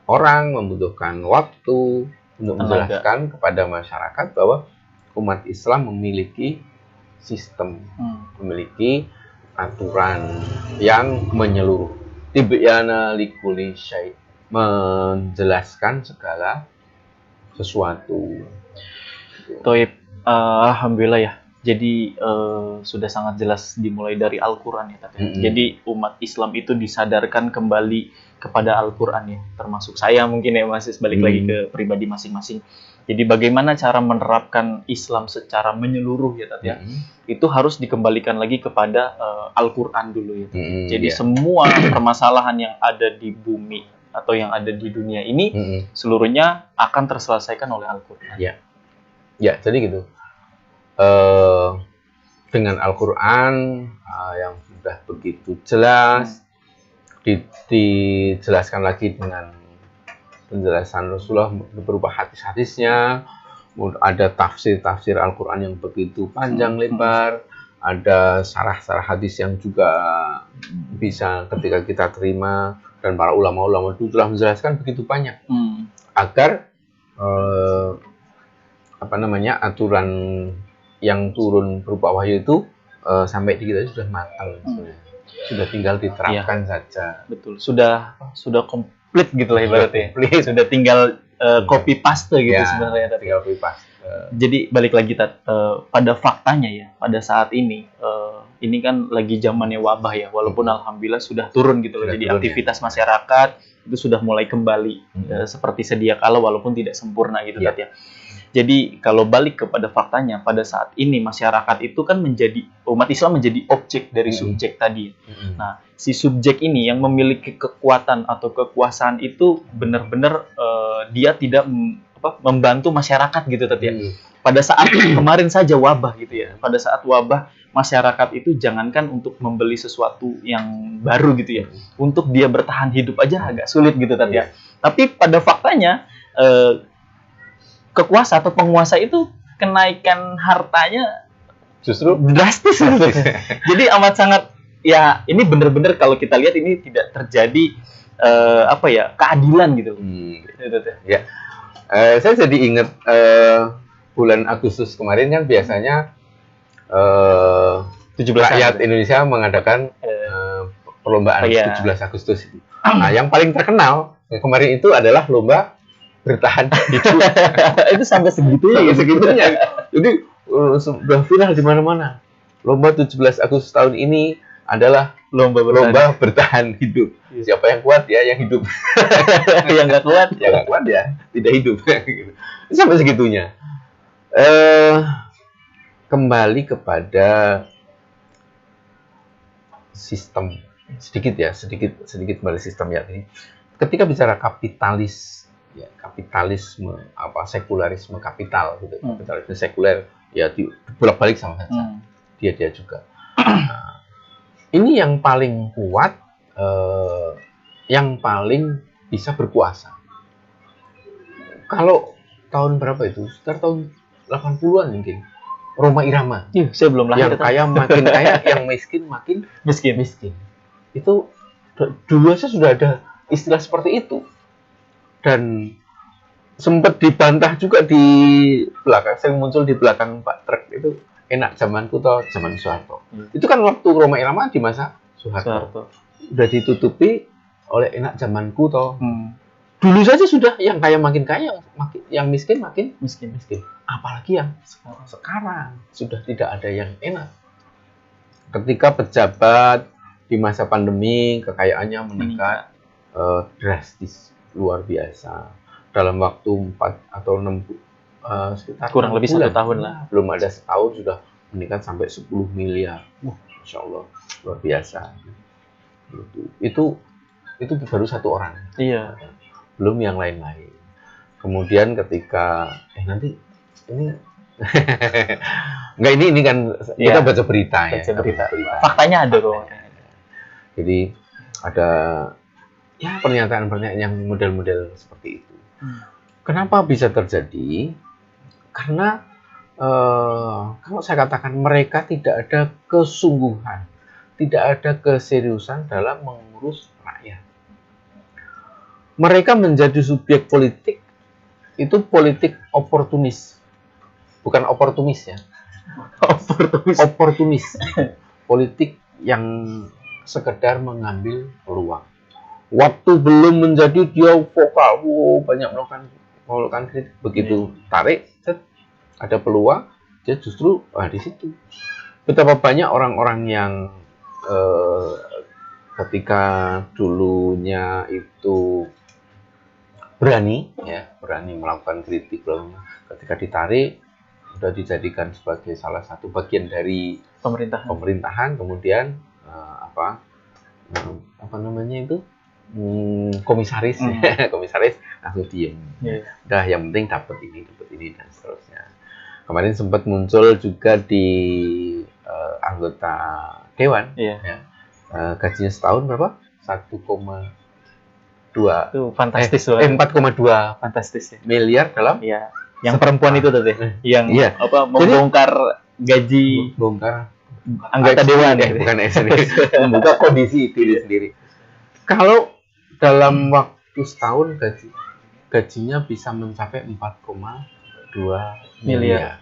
[SPEAKER 2] orang, membutuhkan waktu untuk menjelaskan kepada masyarakat bahwa umat Islam memiliki sistem, memiliki aturan yang menyeluruh. Tibyana likulli syai', menjelaskan segala sesuatu.
[SPEAKER 1] Toib, alhamdulillah ya. Jadi sudah sangat jelas dimulai dari Al-Quran ya, Tat. Jadi umat Islam itu disadarkan kembali kepada Al-Quran ya, termasuk saya mungkin ya, masih balik lagi ke pribadi masing-masing. Jadi bagaimana cara menerapkan Islam secara menyeluruh ya, Tat ya. Itu harus dikembalikan lagi kepada Al-Quran dulu ya. Jadi semua permasalahan yang ada di bumi atau yang ada di dunia ini seluruhnya akan terselesaikan oleh Al-Quran.
[SPEAKER 2] Ya, jadi gitu. Dengan Al-Quran yang sudah begitu jelas, dijelaskan lagi dengan penjelasan Rasulullah berupa hadis-hadisnya, ada tafsir Al-Quran yang begitu panjang lebar, ada sarah-sarah hadis yang juga bisa ketika kita terima, dan para ulama-ulama itu telah menjelaskan begitu banyak agar aturan yang turun berupa wahyu itu sampai di kita sudah matang, sudah tinggal diterapkan saja.
[SPEAKER 1] Betul, sudah komplit gitu lah ibaratnya. Sudah tinggal copy paste gitu sebenarnya.
[SPEAKER 2] Tinggal copy paste.
[SPEAKER 1] Jadi balik lagi pada faktanya ya, pada saat ini kan lagi zamannya wabah ya, walaupun alhamdulillah sudah turun gitu loh. Jadi aktivitas masyarakat itu sudah mulai kembali seperti sedia kala, walaupun tidak sempurna gitu Tat ya. Jadi kalau balik kepada faktanya, pada saat ini masyarakat itu kan umat Islam menjadi objek dari subjek tadi. Nah, si subjek ini yang memiliki kekuatan atau kekuasaan itu benar-benar dia tidak membantu masyarakat gitu Tat ya. Pada saat kemarin saja wabah gitu ya. Pada saat wabah, masyarakat itu jangankan untuk membeli sesuatu yang baru gitu ya. Untuk dia bertahan hidup aja agak sulit gitu Tat ya. Tapi pada faktanya kekuasa atau penguasa itu kenaikan hartanya
[SPEAKER 2] justru
[SPEAKER 1] drastis. Jadi amat sangat ya, ini benar-benar kalau kita lihat ini tidak terjadi keadilan gitu.
[SPEAKER 2] Ya. Saya jadi ingat bulan Agustus kemarin kan biasanya 17 rakyat Indonesia mengadakan perlombaan 17 Agustus itu. Nah, yang paling terkenal kemarin itu adalah lomba bertahan hidup.
[SPEAKER 1] Itu sampai segitunya.
[SPEAKER 2] Jadi sudah final di mana-mana. Lomba 17 Agustus tahun ini adalah lomba bertahan hidup. Siapa yang kuat ya yang hidup.
[SPEAKER 1] Yang nggak kuat
[SPEAKER 2] ya tidak hidup. Sampai segitunya. Kembali kepada sistem sedikit kembali sistem ya. Ketika bicara kapitalisme, sekularisme kapital gitu. Kapitalisme sekuler ya bolak-balik sama saja. Dia juga. ini yang paling kuat, yang paling bisa berkuasa. Kalau tahun berapa itu? Sekitar tahun 80-an mungkin. Roma Irama.
[SPEAKER 1] Saya belum lahir.
[SPEAKER 2] Yang kaya makin kaya, yang miskin makin miskin. Itu dulu saja sudah ada istilah seperti itu. Dan sempat dibantah juga di belakang, saya muncul di belakang Pak Truk itu, enak zamanku toh, zaman Soeharto. Itu kan waktu Roma Irama di masa Soeharto. Udah ditutupi oleh enak zamanku toh. Dulu saja sudah yang kaya makin kaya, yang miskin makin miskin. Apalagi yang sekarang sudah tidak ada yang enak. Ketika pejabat di masa pandemi kekayaannya meningkat drastis, luar biasa. Dalam waktu 4 atau 6 sekitar
[SPEAKER 1] kurang lebih 1 tahun lah.
[SPEAKER 2] Belum ada setahun sudah meningkat sampai 10 miliar. Masya Allah, luar biasa. Itu baru 1 orang.
[SPEAKER 1] Iya.
[SPEAKER 2] Belum yang lain-lain. Kemudian ketika nanti ini enggak, ini kan kita baca berita ya.
[SPEAKER 1] Berita. Faktanya ada kok.
[SPEAKER 2] Jadi ada ya pernyataan-pernyataan yang model-model seperti itu. Kenapa bisa terjadi? Karena kalau saya katakan mereka tidak ada kesungguhan, tidak ada keseriusan dalam mengurus rakyat. Mereka menjadi subjek politik itu politik oportunis, bukan oportunis ya. Oportunis. Politik yang sekedar mengambil peluang. Waktu belum menjadi dia vokal, banyak melakukan kritik. Begitu tarik, ada peluang, dia justru di situ. Betapa banyak orang-orang yang ketika dulunya itu berani melakukan kritik, ketika ditarik sudah dijadikan sebagai salah satu bagian dari pemerintahan, kemudian apa namanya itu komisaris komisaris langsung diem. Udah yang penting dapat ini dan seterusnya. Kemarin sempat muncul juga di anggota dewan, gajinya setahun berapa? 1,2
[SPEAKER 1] itu fantastis loh.
[SPEAKER 2] 4,2
[SPEAKER 1] fantastis ya.
[SPEAKER 2] Miliar dalam
[SPEAKER 1] yang perempuan itu tadi yang membongkar gaji,
[SPEAKER 2] bongkar
[SPEAKER 1] anggota dewan
[SPEAKER 2] bukan sendiri, membuka kondisi diri sendiri. Kalau dalam waktu setahun gajinya bisa mencapai 4,2 miliar.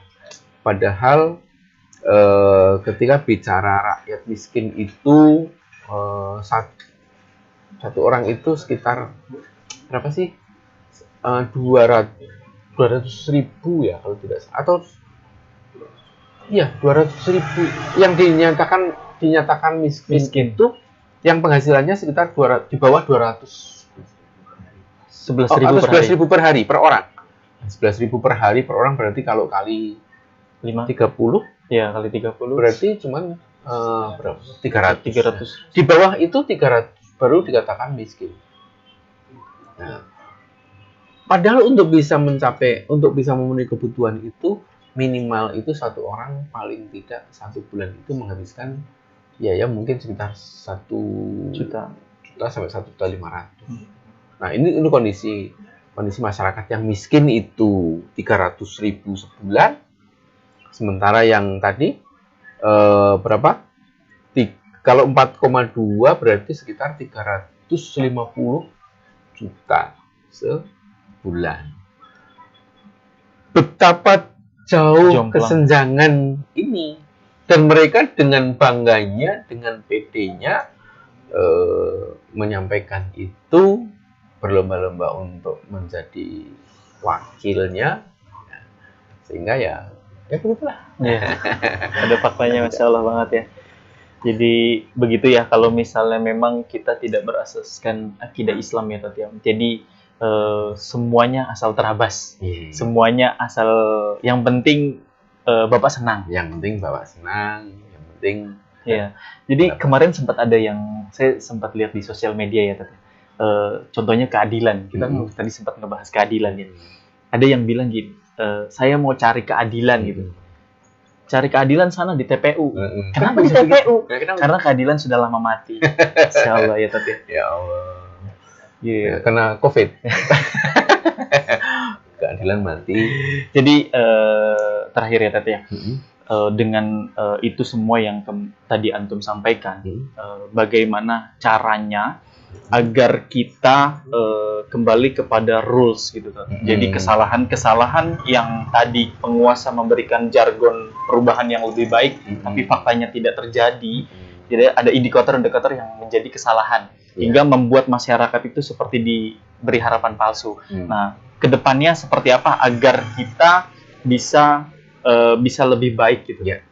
[SPEAKER 2] Padahal ketika bicara rakyat miskin itu satu orang itu sekitar berapa sih? 200.000 ya kalau tidak salah, atau 200.000 yang dinyatakan miskin itu yang penghasilannya sekitar di bawah 11.000 per hari per orang. 11.000 per hari per orang berarti kalau kali 30
[SPEAKER 1] kali 30
[SPEAKER 2] berarti cuman berapa? 300. Di bawah itu 300 baru dikatakan miskin. Nah, padahal untuk bisa memenuhi kebutuhan itu minimal itu satu orang paling tidak 1 bulan itu menghabiskan biaya mungkin sekitar 1 juta sampai 1.500.000. Nah, ini kondisi masyarakat yang miskin itu 300.000 sebulan. Sementara yang tadi berapa? Kalau 4,2 berarti sekitar 350 juta sebulan. Betapa jauh kesenjangan ini. Dan mereka dengan bangganya, dengan PD-nya menyampaikan itu, berlomba-lomba untuk menjadi wakilnya, sehingga ya begitulah.
[SPEAKER 1] Ada faktanya, Masya Allah banget ya. Jadi begitu ya, kalau misalnya memang kita tidak berasaskan akidah Islam ya Tati. Jadi semuanya asal terabas, semuanya asal, yang penting Bapak senang.
[SPEAKER 2] Yang penting Bapak senang, yang penting.
[SPEAKER 1] Jadi kemarin sempat ada yang saya sempat lihat di sosial media ya Tati. Contohnya keadilan. Kita tadi sempat ngebahas keadilan ya. Ada yang bilang gini, saya mau cari keadilan gitu. cari keadilan sana di TPU. Kenapa di
[SPEAKER 2] bisa begitu?
[SPEAKER 1] TPU?
[SPEAKER 2] Ya, kenapa?
[SPEAKER 1] Karena keadilan sudah lama mati. Insyaallah ya Tat.
[SPEAKER 2] Ya Allah.
[SPEAKER 1] Iya.
[SPEAKER 2] Ya, kena COVID. Keadilan mati.
[SPEAKER 1] Jadi terakhir ya Tat ya. Dengan itu semua yang tadi antum sampaikan, bagaimana caranya agar kita kembali kepada rules gitu kan. Jadi kesalahan-kesalahan yang tadi penguasa memberikan jargon perubahan yang lebih baik, tapi faktanya tidak terjadi. Jadi ada indikator-indikator yang menjadi kesalahan hingga membuat masyarakat itu seperti diberi harapan palsu. Nah, kedepannya seperti apa agar kita bisa lebih baik gitu
[SPEAKER 2] ya.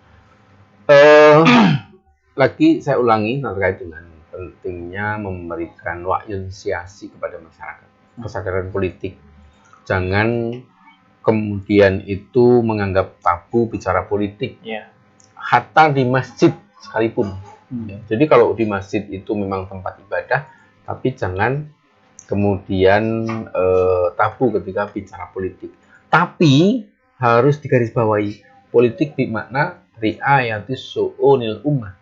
[SPEAKER 2] Lagi saya ulangi terkait dengan pentingnya memberikan wa'yun siasi kepada masyarakat, kesadaran politik. Jangan kemudian itu menganggap tabu bicara politik. Hatta di masjid sekalipun. Jadi kalau di masjid itu memang tempat ibadah, tapi jangan kemudian tabu ketika bicara politik. Tapi harus digarisbawahi, politik bermakna ri'ayati su'unil ummah.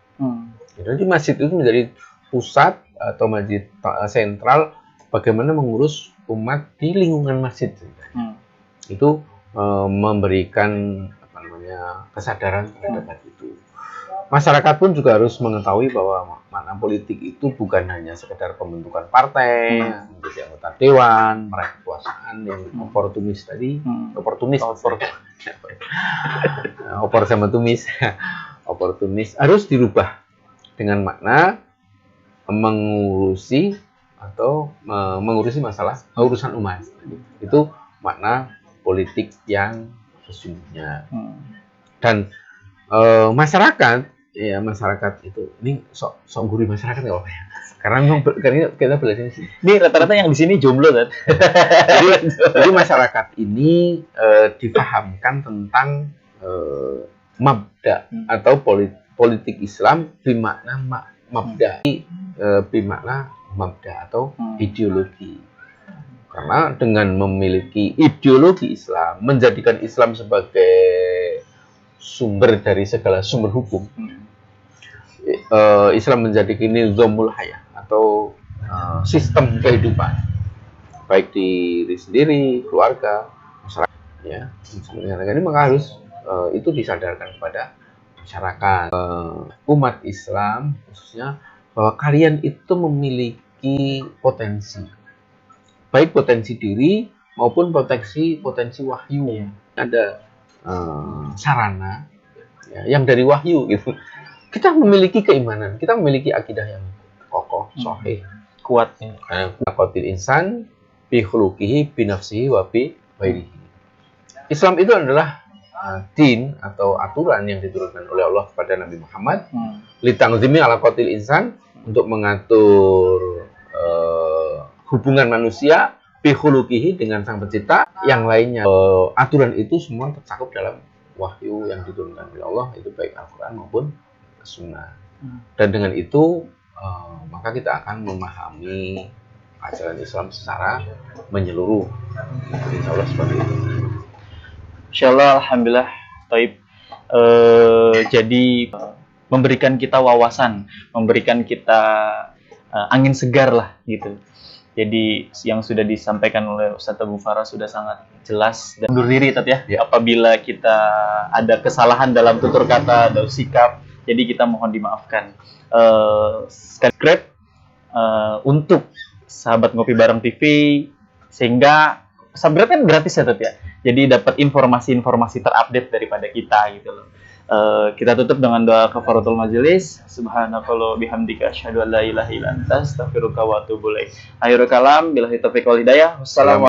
[SPEAKER 2] Jadi masjid itu menjadi pusat atau masjid sentral bagaimana mengurus umat di lingkungan masjid. Itu memberikan kesadaran terhadap itu. Masyarakat pun juga harus mengetahui bahwa makna politik itu bukan hanya sekedar pembentukan partai, menjadi anggota dewan, meraih kekuasaan yang oportunis tadi, opor sama tumis, oportunis harus dirubah dengan makna mengurusi masalah urusan umat. Itu makna politik yang sesungguhnya. Dan masyarakat itu ini sok gurih masyarakat nggak apa ya? Karena kita belajar sih.
[SPEAKER 1] Ini rata-rata yang di sini jomblo kan.
[SPEAKER 2] Jadi masyarakat ini dipahamkan tentang mabda atau politik Islam bermakna mabda, bermakna mabda atau ideologi. Karena dengan memiliki ideologi Islam, menjadikan Islam sebagai sumber dari segala sumber hukum, Islam menjadi nizamul hayah atau sistem kehidupan, baik di diri sendiri, keluarga, masyarakat, ya. Ini maka harus itu disadarkan kepada masyarakat, umat Islam khususnya, bahwa kalian itu memiliki potensi, baik potensi diri maupun potensi wahyu. Ada sarana yang dari wahyu gitu. Kita memiliki keimanan, kita memiliki akidah yang kokoh, sahih,
[SPEAKER 1] kuat.
[SPEAKER 2] Qatil insan bi khuluqihi bi nafsihi wa bi ghairihi. Islam itu adalah din atau aturan yang diturunkan oleh Allah kepada Nabi Muhammad litangzimi ala qatil insan, untuk mengatur hubungan manusia bi khuluqihi dengan sang pencipta yang lainnya. Aturan itu semua tercakup dalam wahyu yang diturunkan oleh Allah, itu baik Al-Quran maupun Sunnah. Dan dengan itu maka kita akan memahami ajaran Islam secara menyeluruh. Insya Allah seperti itu.
[SPEAKER 1] Insya Allah, alhamdulillah, Taib. Jadi memberikan kita wawasan, memberikan kita angin segar lah gitu. Jadi yang sudah disampaikan oleh Ustadz Abu Farah sudah sangat jelas dan undur diri Tat ya. Apabila kita ada kesalahan dalam tutur kata atau sikap, jadi kita mohon dimaafkan. Subscribe untuk sahabat Ngopi Bareng TV, sehingga subscribe kan gratis ya Tat ya. Jadi dapat informasi-informasi terupdate daripada kita gitu loh. Kita tutup dengan doa kafaratul majelis. Subhanakallah bihamdika asyhadu an la ilaha illa anta astaghfiruka wa atubu ilaik. Akhirul kalam billahi taufiq wal hidayah. Wassalamualaikum